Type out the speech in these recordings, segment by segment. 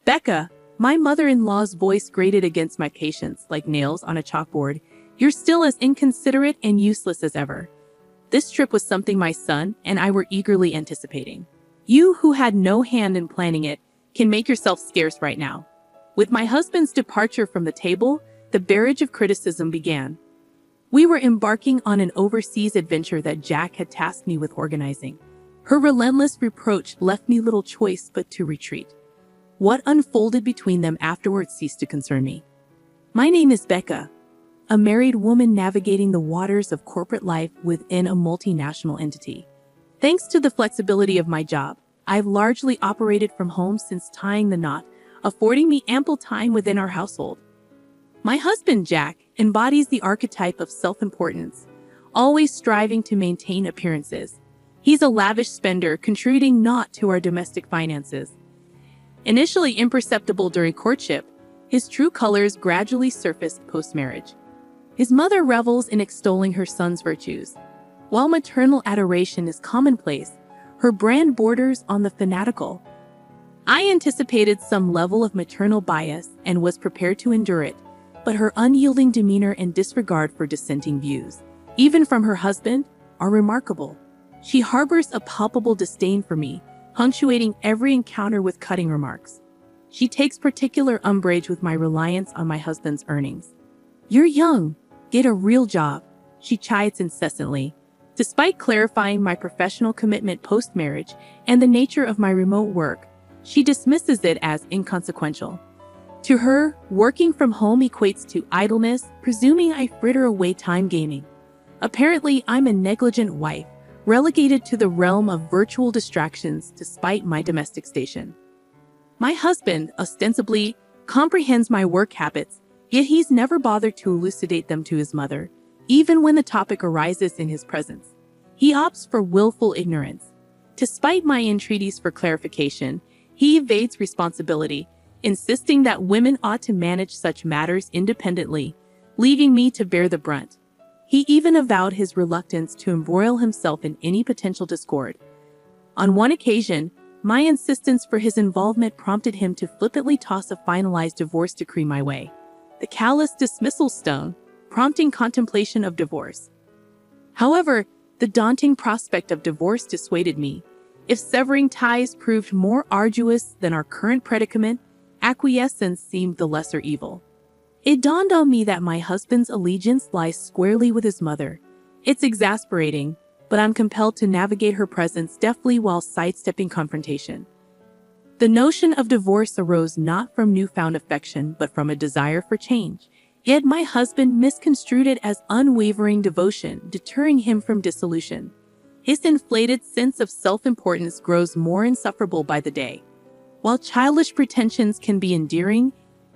Becca, my mother-in-law's voice grated against my patience like nails on a chalkboard. You're still as inconsiderate and useless as ever. This trip was something my son and I were eagerly anticipating. You, who had no hand in planning it, can make yourself scarce right now. With my husband's departure from the table, the barrage of criticism began. We were embarking on an overseas adventure that Jack had tasked me with organizing. Her relentless reproach left me little choice but to retreat. What unfolded between them afterwards ceased to concern me. My name is Becca, a married woman navigating the waters of corporate life within a multinational entity. Thanks to the flexibility of my job, I've largely operated from home since tying the knot, affording me ample time within our household. My husband, Jack, embodies the archetype of self-importance, always striving to maintain appearances. He's a lavish spender, contributing naught to our domestic finances. Initially imperceptible during courtship, his true colors gradually surfaced post-marriage. His mother revels in extolling her son's virtues. While maternal adoration is commonplace, her brand borders on the fanatical. I anticipated some level of maternal bias and was prepared to endure it, but her unyielding demeanor and disregard for dissenting views, even from her husband, are remarkable. She harbors a palpable disdain for me, punctuating every encounter with cutting remarks. She takes particular umbrage with my reliance on my husband's earnings. "You're young. Get a real job," she chides incessantly. Despite clarifying my professional commitment post-marriage and the nature of my remote work, she dismisses it as inconsequential. To her, working from home equates to idleness, presuming I fritter away time gaming. Apparently, I'm a negligent wife, relegated to the realm of virtual distractions despite my domestic station. My husband, ostensibly, comprehends my work habits, yet he's never bothered to elucidate them to his mother, even when the topic arises in his presence. He opts for willful ignorance. Despite my entreaties for clarification, he evades responsibility, insisting that women ought to manage such matters independently, leaving me to bear the brunt. He even avowed his reluctance to embroil himself in any potential discord. On one occasion, my insistence for his involvement prompted him to flippantly toss a finalized divorce decree my way. The callous dismissal stone, prompting contemplation of divorce. However, the daunting prospect of divorce dissuaded me. If severing ties proved more arduous than our current predicament, acquiescence seemed the lesser evil. It dawned on me that my husband's allegiance lies squarely with his mother. It's exasperating, but I'm compelled to navigate her presence deftly while sidestepping confrontation. The notion of divorce arose not from newfound affection, but from a desire for change. Yet my husband misconstrued it as unwavering devotion, deterring him from dissolution. His inflated sense of self-importance grows more insufferable by the day. While childish pretensions can be endearing,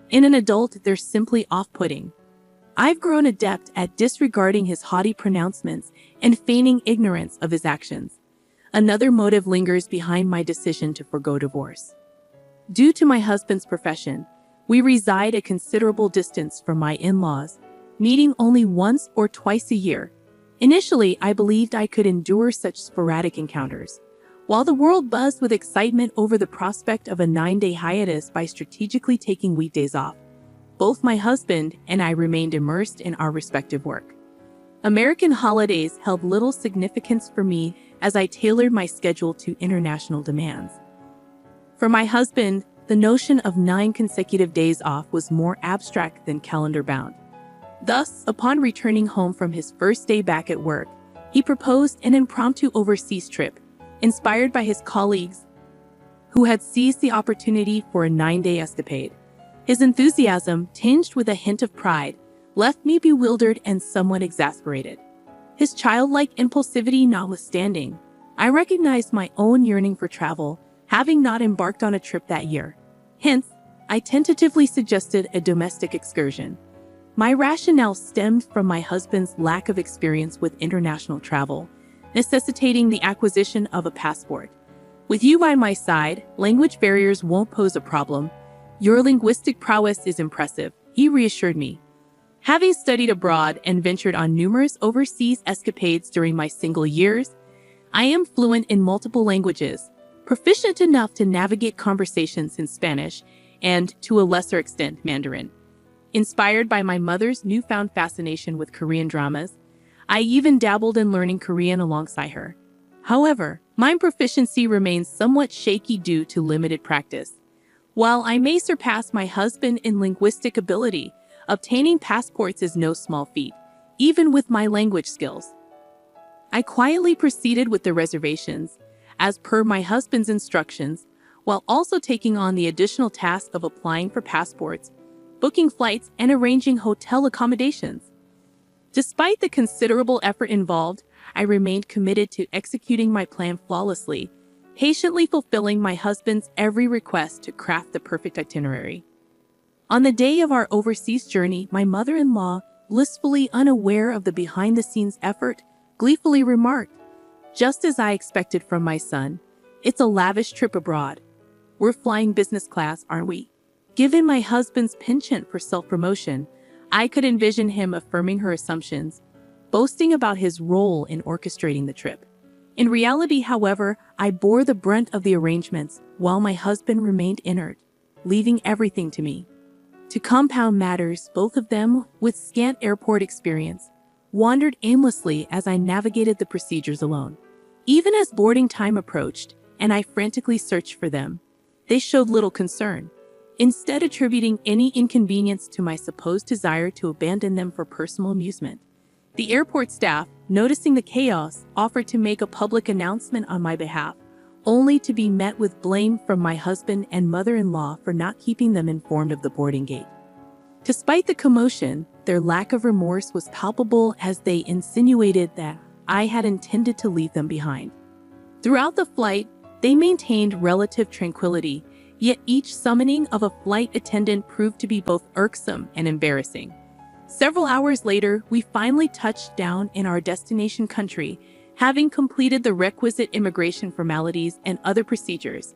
in an adult they're simply off-putting. I've grown adept at disregarding his haughty pronouncements and feigning ignorance of his actions. Another motive lingers behind my decision to forgo divorce. Due to my husband's profession, we reside a considerable distance from my in-laws, meeting only once or twice a year. Initially, I believed I could endure such sporadic encounters. While the world buzzed with excitement over the prospect of a 9-day hiatus by strategically taking weekdays off, both my husband and I remained immersed in our respective work. American holidays held little significance for me as I tailored my schedule to international demands. For my husband, the notion of 9 consecutive days off was more abstract than calendar-bound. Thus, upon returning home from his first day back at work, he proposed an impromptu overseas trip, inspired by his colleagues who had seized the opportunity for a 9-day escapade. His enthusiasm, tinged with a hint of pride, left me bewildered and somewhat exasperated. His childlike impulsivity notwithstanding, I recognized my own yearning for travel, having not embarked on a trip that year. Hence, I tentatively suggested a domestic excursion. My rationale stemmed from my husband's lack of experience with international travel, necessitating the acquisition of a passport. With you by my side, language barriers won't pose a problem. Your linguistic prowess is impressive, he reassured me. Having studied abroad and ventured on numerous overseas escapades during my single years, I am fluent in multiple languages, proficient enough to navigate conversations in Spanish, and, to a lesser extent, Mandarin. Inspired by my mother's newfound fascination with Korean dramas, I even dabbled in learning Korean alongside her. However, my proficiency remains somewhat shaky due to limited practice. While I may surpass my husband in linguistic ability, obtaining passports is no small feat, even with my language skills. I quietly proceeded with the reservations, as per my husband's instructions, while also taking on the additional task of applying for passports, booking flights, and arranging hotel accommodations. Despite the considerable effort involved, I remained committed to executing my plan flawlessly, patiently fulfilling my husband's every request to craft the perfect itinerary. On the day of our overseas journey, my mother-in-law, blissfully unaware of the behind-the-scenes effort, gleefully remarked, "Just as I expected from my son, it's a lavish trip abroad. We're flying business class, aren't we?" Given my husband's penchant for self-promotion, I could envision him affirming her assumptions, boasting about his role in orchestrating the trip. In reality, however, I bore the brunt of the arrangements while my husband remained inert, leaving everything to me. To compound matters, both of them, with scant airport experience, wandered aimlessly as I navigated the procedures alone. Even as boarding time approached and I frantically searched for them, they showed little concern, instead attributing any inconvenience to my supposed desire to abandon them for personal amusement. The airport staff, noticing the chaos, offered to make a public announcement on my behalf, only to be met with blame from my husband and mother-in-law for not keeping them informed of the boarding gate. Despite the commotion, their lack of remorse was palpable as they insinuated that I had intended to leave them behind. Throughout the flight, they maintained relative tranquility, yet each summoning of a flight attendant proved to be both irksome and embarrassing. Several hours later, we finally touched down in our destination country, having completed the requisite immigration formalities and other procedures.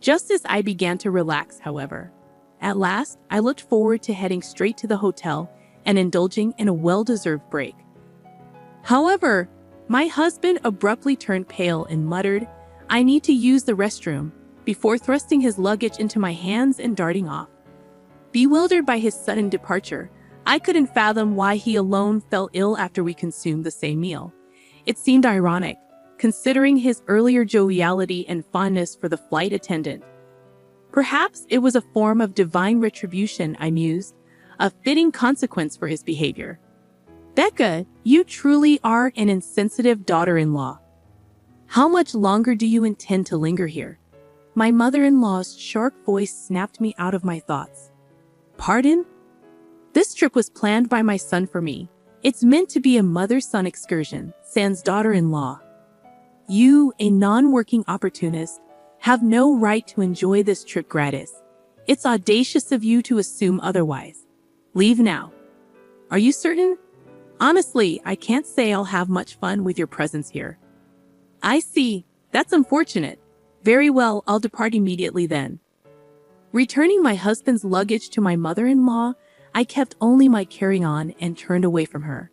Just as I began to relax, however, at last, I looked forward to heading straight to the hotel and indulging in a well-deserved break. However, my husband abruptly turned pale and muttered, "I need to use the restroom," before thrusting his luggage into my hands and darting off. Bewildered by his sudden departure, I couldn't fathom why he alone fell ill after we consumed the same meal. It seemed ironic, considering his earlier joviality and fondness for the flight attendant. Perhaps it was a form of divine retribution, I mused, a fitting consequence for his behavior. "Becca, you truly are an insensitive daughter-in-law. How much longer do you intend to linger here?" My mother-in-law's sharp voice snapped me out of my thoughts. "Pardon? This trip was planned by my son for me. It's meant to be a mother-son excursion, sans daughter-in-law. You, a non-working opportunist, have no right to enjoy this trip gratis. It's audacious of you to assume otherwise. Leave now." "Are you certain?" "Honestly, I can't say I'll have much fun with your presence here." "I see. That's unfortunate. Very well, I'll depart immediately then." Returning my husband's luggage to my mother-in-law, I kept only my carry-on and turned away from her.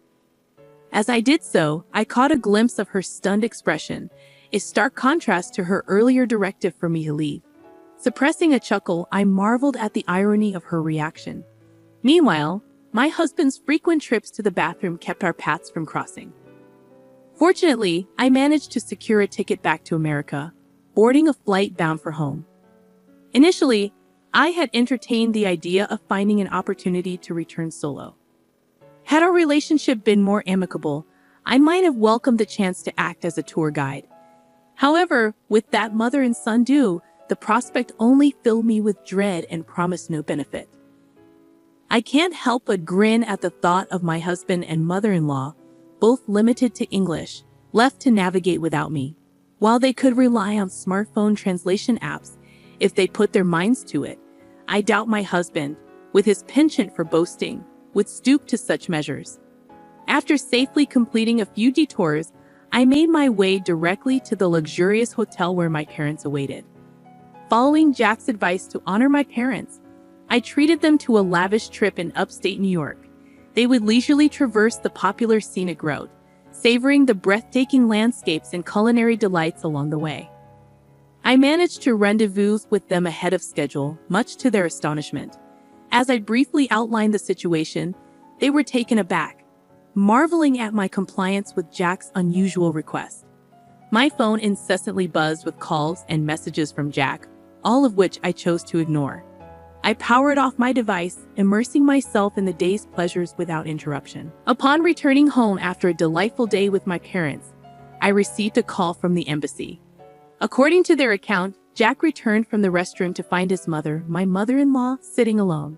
As I did so, I caught a glimpse of her stunned expression, a stark contrast to her earlier directive for me to leave. Suppressing a chuckle, I marveled at the irony of her reaction. Meanwhile, my husband's frequent trips to the bathroom kept our paths from crossing. Fortunately, I managed to secure a ticket back to America, boarding a flight bound for home. Initially, I had entertained the idea of finding an opportunity to return solo. Had our relationship been more amicable, I might have welcomed the chance to act as a tour guide. However, with that mother and son due, the prospect only filled me with dread and promised no benefit. I can't help but grin at the thought of my husband and mother-in-law, both limited to English, left to navigate without me. While they could rely on smartphone translation apps if they put their minds to it, I doubt my husband, with his penchant for boasting, would stoop to such measures. After safely completing a few detours, I made my way directly to the luxurious hotel where my parents awaited. Following Jack's advice to honor my parents, I treated them to a lavish trip in upstate New York. They would leisurely traverse the popular scenic route, savoring the breathtaking landscapes and culinary delights along the way. I managed to rendezvous with them ahead of schedule, much to their astonishment. As I briefly outlined the situation, they were taken aback, marveling at my compliance with Jack's unusual request. My phone incessantly buzzed with calls and messages from Jack, all of which I chose to ignore. I powered off my device, immersing myself in the day's pleasures without interruption. Upon returning home after a delightful day with my parents, I received a call from the embassy. According to their account, Jack returned from the restroom to find his mother, my mother-in-law, sitting alone.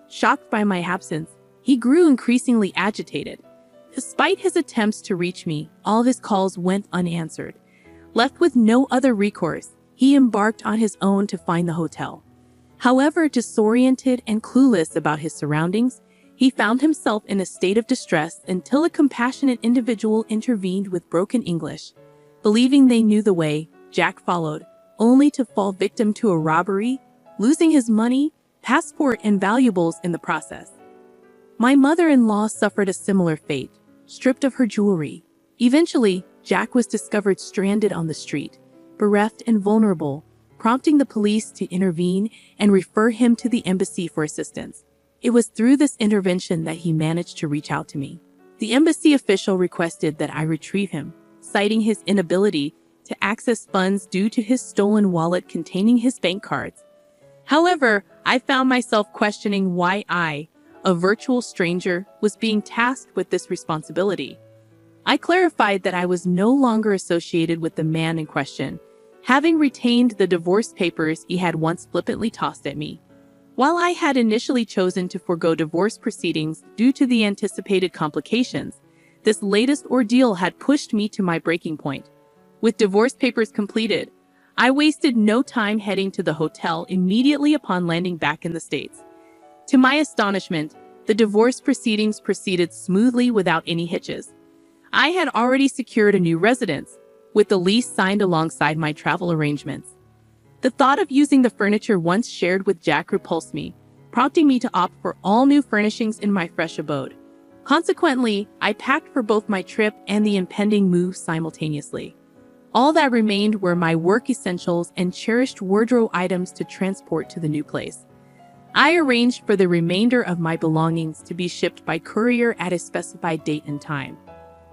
Shocked by my absence, he grew increasingly agitated. Despite his attempts to reach me, all of his calls went unanswered. Left with no other recourse, he embarked on his own to find the hotel. However, disoriented and clueless about his surroundings, he found himself in a state of distress until a compassionate individual intervened with broken English. Believing they knew the way, Jack followed, only to fall victim to a robbery, losing his money, passport, and valuables in the process. My mother-in-law suffered a similar fate, stripped of her jewelry. Eventually, Jack was discovered stranded on the street, bereft and vulnerable, prompting the police to intervene and refer him to the embassy for assistance. It was through this intervention that he managed to reach out to me. The embassy official requested that I retrieve him, citing his inability to access funds due to his stolen wallet containing his bank cards. However, I found myself questioning why I, a virtual stranger, was being tasked with this responsibility. I clarified that I was no longer associated with the man in question, having retained the divorce papers he had once flippantly tossed at me. While I had initially chosen to forego divorce proceedings due to the anticipated complications, this latest ordeal had pushed me to my breaking point. With divorce papers completed, I wasted no time heading to the hotel immediately upon landing back in the States. To my astonishment, the divorce proceedings proceeded smoothly without any hitches. I had already secured a new residence, with the lease signed alongside my travel arrangements. The thought of using the furniture once shared with Jack repulsed me, prompting me to opt for all new furnishings in my fresh abode. Consequently, I packed for both my trip and the impending move simultaneously. All that remained were my work essentials and cherished wardrobe items to transport to the new place. I arranged for the remainder of my belongings to be shipped by courier at a specified date and time.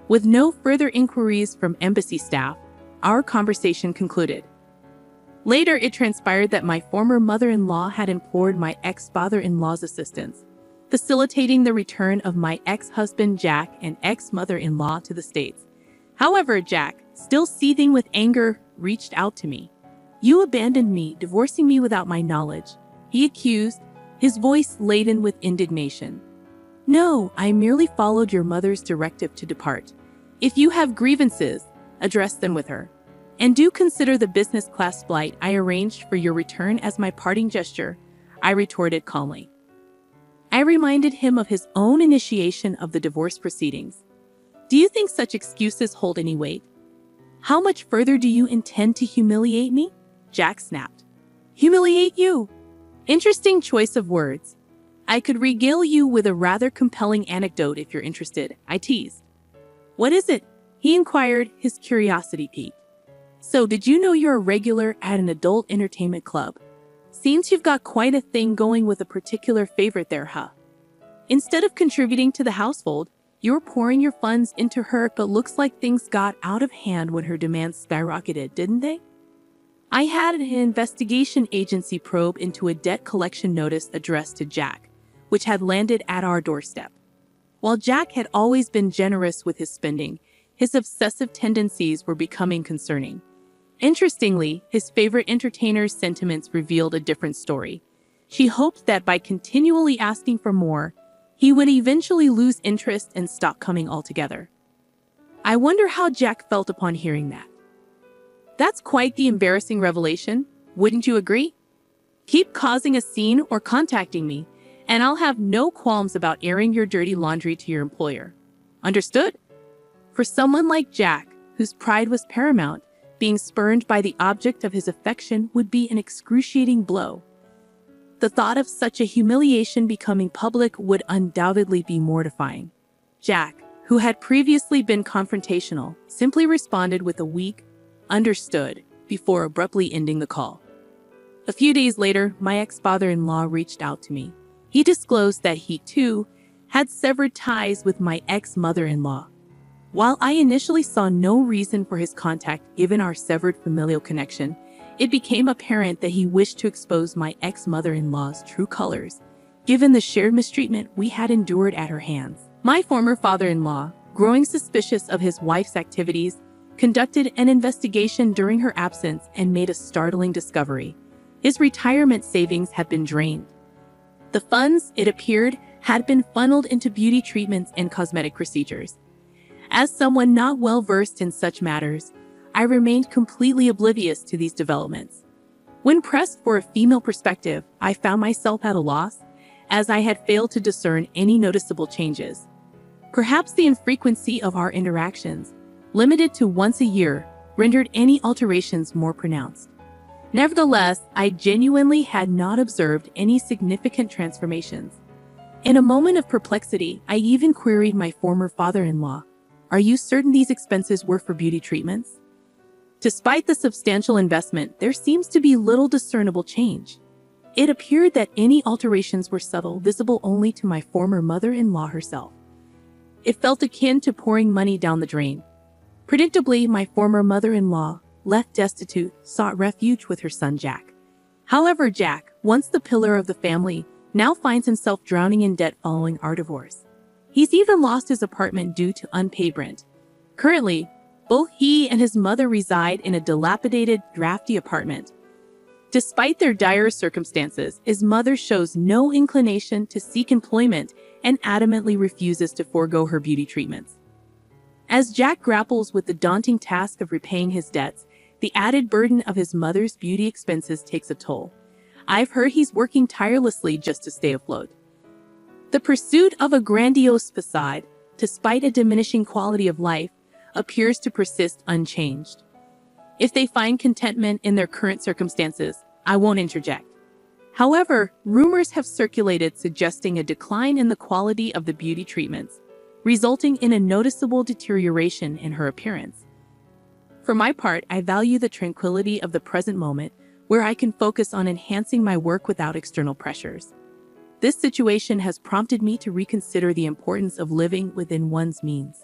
With no further inquiries from embassy staff, our conversation concluded. Later, it transpired that my former mother-in-law had implored my ex-father-in-law's assistance, facilitating the return of my ex-husband Jack and ex-mother-in-law to the States. However, Jack, still seething with anger, reached out to me. "You abandoned me, divorcing me without my knowledge," he accused, his voice laden with indignation. "No, I merely followed your mother's directive to depart. If you have grievances, address them with her. And do consider the business class flight I arranged for your return as my parting gesture," I retorted calmly. I reminded him of his own initiation of the divorce proceedings. "Do you think such excuses hold any weight? How much further do you intend to humiliate me?" Jack snapped. "Humiliate you? Interesting choice of words. I could regale you with a rather compelling anecdote if you're interested," I teased. "What is it?" he inquired, his curiosity piqued. "So, did you know you're a regular at an adult entertainment club? Seems you've got quite a thing going with a particular favorite there, huh? Instead of contributing to the household, you're pouring your funds into her, but looks like things got out of hand when her demands skyrocketed, didn't they?" I had an investigation agency probe into a debt collection notice addressed to Jack, which had landed at our doorstep. While Jack had always been generous with his spending, his obsessive tendencies were becoming concerning. Interestingly, his favorite entertainer's sentiments revealed a different story. She hoped that by continually asking for more, he would eventually lose interest and stop coming altogether. I wonder how Jack felt upon hearing that. That's quite the embarrassing revelation, wouldn't you agree? Keep causing a scene or contacting me, and I'll have no qualms about airing your dirty laundry to your employer. Understood? For someone like Jack, whose pride was paramount, being spurned by the object of his affection would be an excruciating blow. The thought of such a humiliation becoming public would undoubtedly be mortifying. Jack, who had previously been confrontational, simply responded with a weak, "Understood," before abruptly ending the call. A few days later, my ex-father-in-law reached out to me. He disclosed that he, too, had severed ties with my ex-mother-in-law. While I initially saw no reason for his contact given our severed familial connection, it became apparent that he wished to expose my ex-mother-in-law's true colors, given the shared mistreatment we had endured at her hands. My former father-in-law, growing suspicious of his wife's activities, conducted an investigation during her absence and made a startling discovery. His retirement savings had been drained. The funds, it appeared, had been funneled into beauty treatments and cosmetic procedures. As someone not well versed in such matters, I remained completely oblivious to these developments. When pressed for a female perspective, I found myself at a loss, as I had failed to discern any noticeable changes. Perhaps the infrequency of our interactions, limited to once a year, rendered any alterations more pronounced. Nevertheless, I genuinely had not observed any significant transformations. In a moment of perplexity, I even queried my former father-in-law, "Are you certain these expenses were for beauty treatments?" Despite the substantial investment, there seems to be little discernible change. It appeared that any alterations were subtle, visible only to my former mother-in-law herself. It felt akin to pouring money down the drain. Predictably, my former mother-in-law, left destitute, sought refuge with her son Jack. However, Jack, once the pillar of the family, now finds himself drowning in debt following our divorce. He's even lost his apartment due to unpaid rent. Currently, both he and his mother reside in a dilapidated, drafty apartment. Despite their dire circumstances, his mother shows no inclination to seek employment and adamantly refuses to forego her beauty treatments. As Jack grapples with the daunting task of repaying his debts, the added burden of his mother's beauty expenses takes a toll. I've heard he's working tirelessly just to stay afloat. The pursuit of a grandiose facade, despite a diminishing quality of life, appears to persist unchanged. If they find contentment in their current circumstances, I won't interject. However, rumors have circulated suggesting a decline in the quality of the beauty treatments, resulting in a noticeable deterioration in her appearance. For my part, I value the tranquility of the present moment, where I can focus on enhancing my work without external pressures. This situation has prompted me to reconsider the importance of living within one's means.